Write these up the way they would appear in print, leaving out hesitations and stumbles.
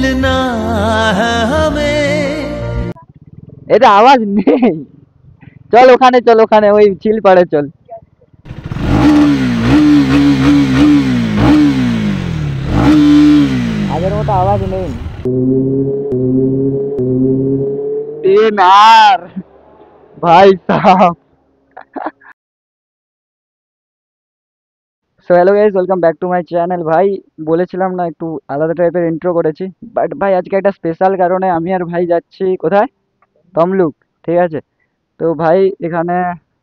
समझना है हमें। এটা আওয়াজ নেই, চল ওখানে চল, ওখানে ওই চিল পাড়ে চল। আগের মতো আওয়াজ নেই। আর ভাই সাহেব। So hello guys, welcome back to my channel. ভাই বলেছিলাম না একটু আলাদা টাইপের ইন্ট্রো করেছি, বাট ভাই আজকে একটা স্পেশাল কারণে আমি আর ভাই যাচ্ছি কোথায়, তমলুক। ঠিক আছে, তো ভাই এখানে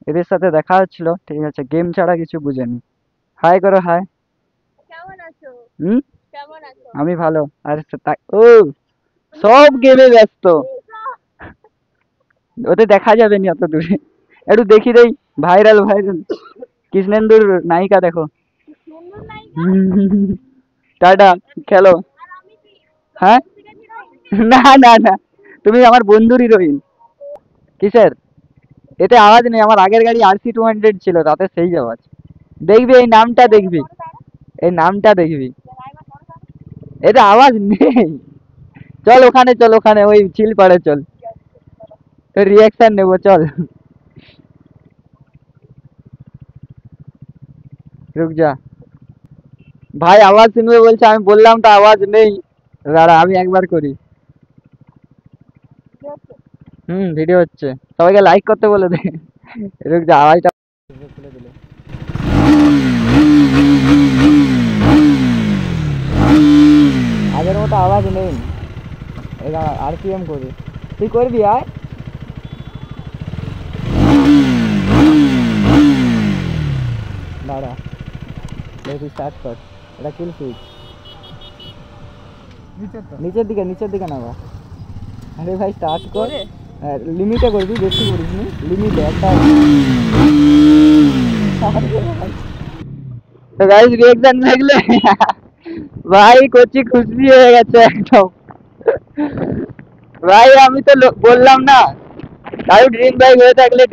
এদের সাথে দেখা হচ্ছিল, ঠিক আছে, গেম ছাড়া কিছু বুঝেনি। হাই করো, হাই। কেমন আছো? হুম, কেমন আছো? আমি ভালো। আর ও সব গেমে ব্যস্ত, ওতে দেখা যাবে নি অত দূরে। একটু দেখি দেই, ভাইরাল ভাইরাল কৃষ্ণেন্দুর নায়িকা দেখো। সুন্দর নায়িকা। টাটা, খেলো। আর আমি কি হ্যাঁ, থেকে না না না, তুমি আমার বন্ধুর হিরোইন। কিসের? এতে আওয়াজ নেই, আমার আগের গাড়ি RC 200 ছিল, তাতে সেই আওয়াজ। দেখবি এই নামটা, দেখবি এই নামটা দেখবি, এতে আওয়াজ নেই। চল ওখানে চল, ওখানে ওই চিল পাড়ে চল, তোর রিয়াকশন নেবো, চল। রুক যা ভাই, আওয়াজ শুনবে বলছে, আমি বললাম তো আওয়াজ নেই। দাঁড়া আমি একবার করি। ভিডিও হচ্ছে, সবাইকে লাইক করতে বলে দে। রুক যা, আওয়াজটা খুলে দিলে। আগের মতো আওয়াজ নেই, এটা RPM করি। তুই করবি আয়। দাঁড়া দেখি, স্টার্ট কর। এটা কিল সুইচ, নিচের দিকে, নিচের দিকে নামা। আরে ভাই স্টার্ট কর। লিমিটে করবি, বেশি করিস নি, লিমিটে একটা। তো গাইস রিঅ্যাকশন দেখলে ভাই কচি খুশি হয়ে গেছে একদম। ভাই আমি তো বললাম না, কারো ড্রিম বাইক হয়ে থাকলে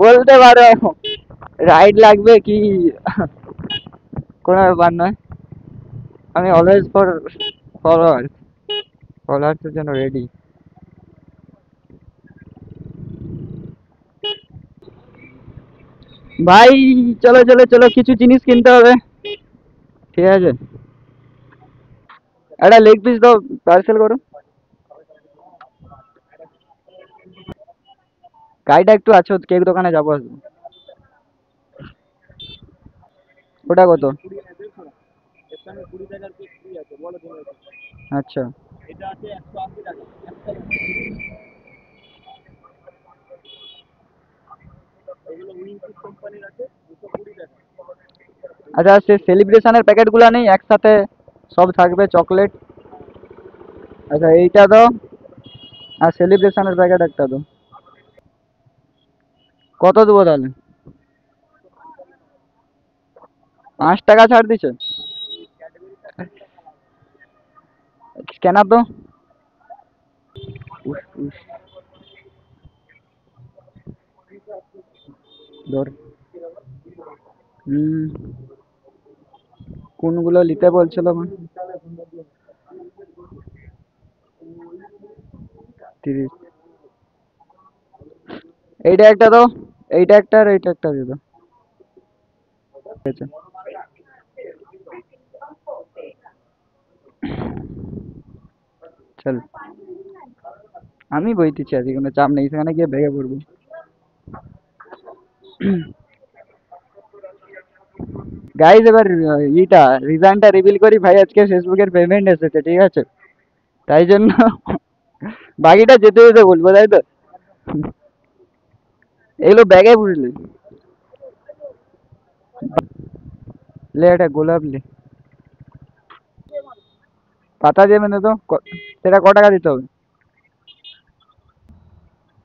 বলতে পারো, রাইড লাগবে কি, কোনো ব্যাপার নয়। আমি অলওয়েজ ফর ফলোয়ার্স, ফলোয়ার্সের জন্য রেডি। ভাই চলো চলো চলো, কিছু জিনিস কিনতে হবে। ঠিক আছে, একটা লেগ পিস দাও, পার্সেল করো। গাড়িটা একটু আছো, কেক দোকানে যাবো। ওটা কত? আচ্ছা, আচ্ছা সে সেলিব্রেশনের প্যাকেটগুলো নেই একসাথে, সব থাকবে চকলেট। আচ্ছা এইটা দাও, আর সেলিব্রেশনের প্যাকেট একটা দাও। কত দেবো তাহলে? 5 টাকা ছাড় দিছে। স্ক্যানার দাও। উস, উস, ধর। হুম, কোনগুলো নিতে বলছিল আমার? 30। এইটা একটা দাও, এইটা একটা, আর এইটা একটা দিয়ে দাও। ঠিক আছে, চল। আমি বইতেছি, আজকে কোনো চাপ নেই, সেখানে গিয়ে ভেঙে পড়বো। গাইজ এবার ইটা রিজনটা রিভিল করি। ভাই আজকে ফেসবুকের পেমেন্ট এসেছে, ঠিক আছে, তাই জন্য বাকিটা যেতে যেতে বলবো, তাই তো। এগুলো ব্যাগে বুঝলি, লে এটা গোলাপ লে, পাতা দিয়ে মেনে তো। সেটা ক টাকা দিতে হবে?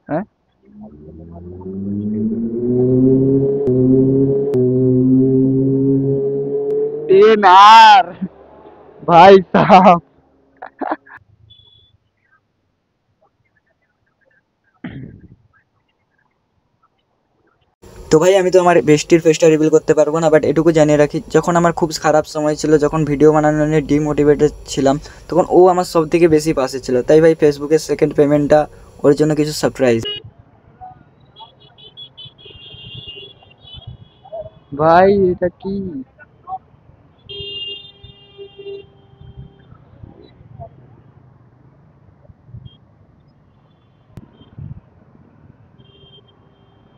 হ্যাঁ, আর ভাই সাহেব। তো ভাই আমি তো আমার বেস্টির ফেসটা রিভিল করতে পারবো না, বাট এটুকু জানিয়ে রাখি, যখন আমার খুব খারাপ সময় ছিল, যখন ভিডিও বানানো নিয়ে ডিমোটিভেটেড ছিলাম, তখন ও আমার সব থেকে বেশি পাশে ছিল। তাই ভাই ফেসবুকের সেকেন্ড পেমেন্টটা ওর জন্য কিছু সারপ্রাইজ। ভাই এটা কি?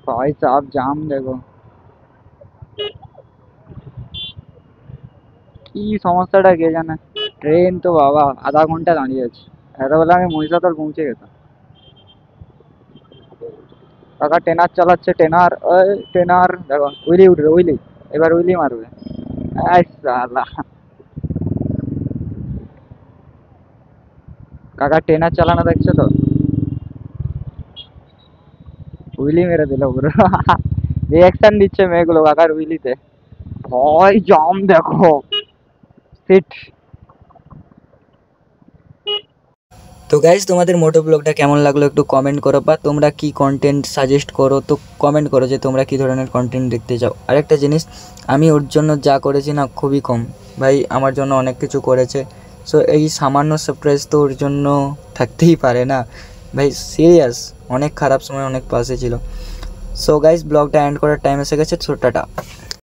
भाई साहब जाम देखो কি সমস্যাটা কে জানে। ট্রেন তো বাবা আধা ঘন্টা দাঁড়িয়ে আছে, এত বলে আমি মহিষাদল পৌঁছে গেতাম। কাকা টেনার চালাচ্ছে, টেনার ওই টেনার দেখো, উইলি উঠবে উইলি, এবার উইলি মারবে। এই শালা কাকা টেনার চালানো দেখছো তো, উইলি মেরে দিল পুরো। রিয়াকশন দিচ্ছে মেয়েগুলো কাকার উইলিতে। ভাই জাম দেখো, সিট। তো গাইজ তোমাদের মোটো ব্লগটা কেমন লাগলো একটু কমেন্ট করো, বা তোমরা কি কন্টেন্ট সাজেস্ট করো তো কমেন্ট করো যে তোমরা কি ধরনের কন্টেন্ট দেখতে চাও। আরেকটা জিনিস, আমি ওর জন্য যা করেছি না খুবই কম, ভাই আমার জন্য অনেক কিছু করেছে। সো এই সামান্য সারপ্রাইজ তো ওর জন্য থাকতেই পারে না ভাই, সিরিয়াস অনেক খারাপ সময় অনেক পাশে ছিল। সো গাইজ ব্লগটা এন্ড করার টাইম এসে গেছে, সো টাটা।